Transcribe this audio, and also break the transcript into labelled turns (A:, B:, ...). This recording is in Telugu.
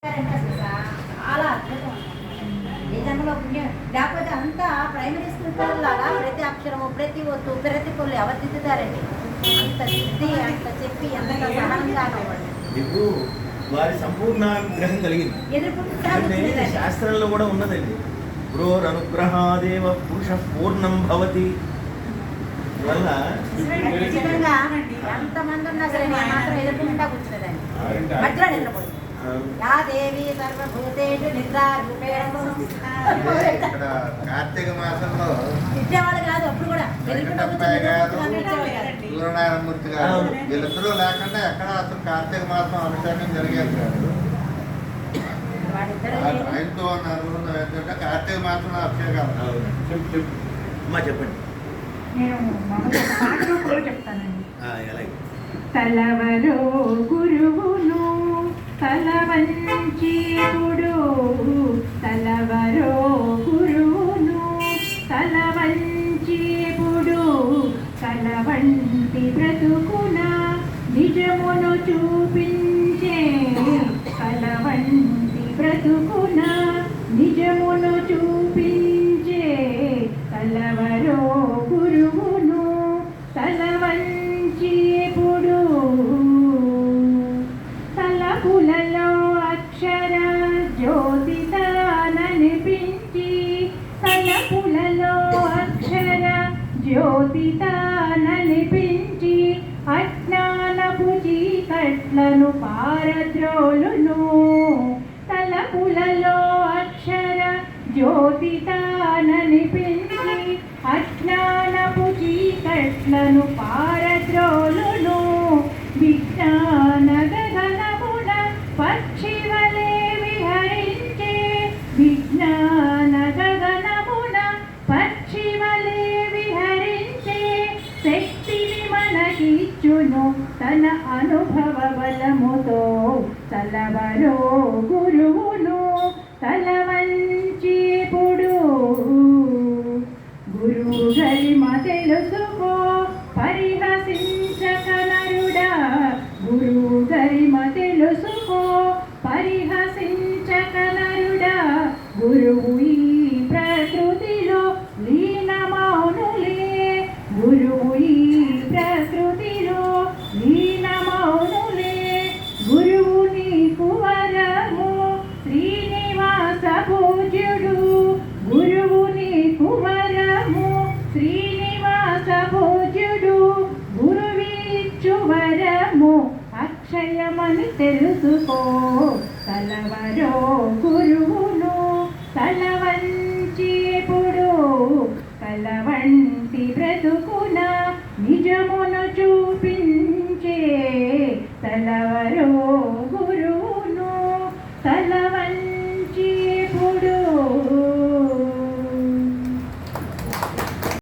A: చాలా అద్భుతం నిజంలో పుణ్యం. లేకపోతే అంతా ప్రైమరీ స్కూల్ పిల్లలాగా ప్రతి అక్షరము ప్రతి ఒత్తు ప్రతి కొల్లు ఎవరు దిద్దుతారండి. అంత దిద్ది అంత చెప్పి ఎంత సహనంగా
B: ఇప్పుడు వారి సంపూర్ణ విగ్రహం కలిగింది. శాస్త్రంలో కూడా ఉన్నదండి, గురోరనుగ్రహాదేవ పురుష పూర్ణం భవతి. వల్ల
A: ఖచ్చితంగా ఎంతమంది ఉన్నా సరే నేను మాత్రం ఎదుర్కొంటా కూర్చున్నదాన్ని, మధ్యలో నిద్రపోయి యా దేవి సర్వభూతేషు నిద్రారూపేణ
C: కార్తీక మాసంలో
A: ఇచ్చేవాళ్ళు కాదు. అప్పుడు కూడా
C: సూర్యనారాయణమూర్తి గారు వీళ్ళిద్దరూ లేకుండా ఎక్కడ అసలు కార్తీక మాసం అభిషేకం జరిగేది కాదు. ఆయనతో అనుబంధం ఏంటంటే కార్తీక మాసంలో అభిషేకాలు.
B: చెప్పండి.
D: నేను చెప్తానండి.
B: తలవరో
D: గురువును తలవంచీపుడు, తలవరో గురువును తలవంచీపుడు, తలవంటి బ్రతుకున నిజమును చూపించే, తలవంటి బ్రతుకున నిజమును చూపించే, తలవరో గురువును తలవంచీపుడు. తలపులలో అక్షర జ్యోతితాననిపించి, తలపులలో అక్షర జ్యోతితాననిపించి, అజ్ఞానపు చీకట్లను పారద్రోలును. తలపులలో అక్షర జ్యోతితాననిపించి, అజ్ఞానపు చీకట్లను పారద్రోలును. విజ్ఞాన గగనమున పక్షివలే విహరించే, విజ్ఞాన గగనమున పక్షివలే విహరించే, శక్తిని మనకిచ్చును తన అనుభవ బలముతో. తలవరో గురువును తలవంచీపుడు. గురువు గరిమ తెలుసుకో పరిహసించక నరుడా, గురువు గరిమ తెలుసుకో పరిహసించక నరుడా. గురువు ఈ ప్రకృతిలో లీనమౌనులే, గురువు ఈ ప్రకృతిలో లీనమౌనులే. గురువు నీకు వరము శ్రీనివాస పూజ్యుడు, గురువు నీకు వరము శ్రీనివాస పూజ్యుడు. గురువిచ్చు వరము అక్షయమని తెలుసుకో. తలవరో గురువును తలవంచీపుడు, తలవంటి బ్రతుకున నిజమును చూపించే, తలవరో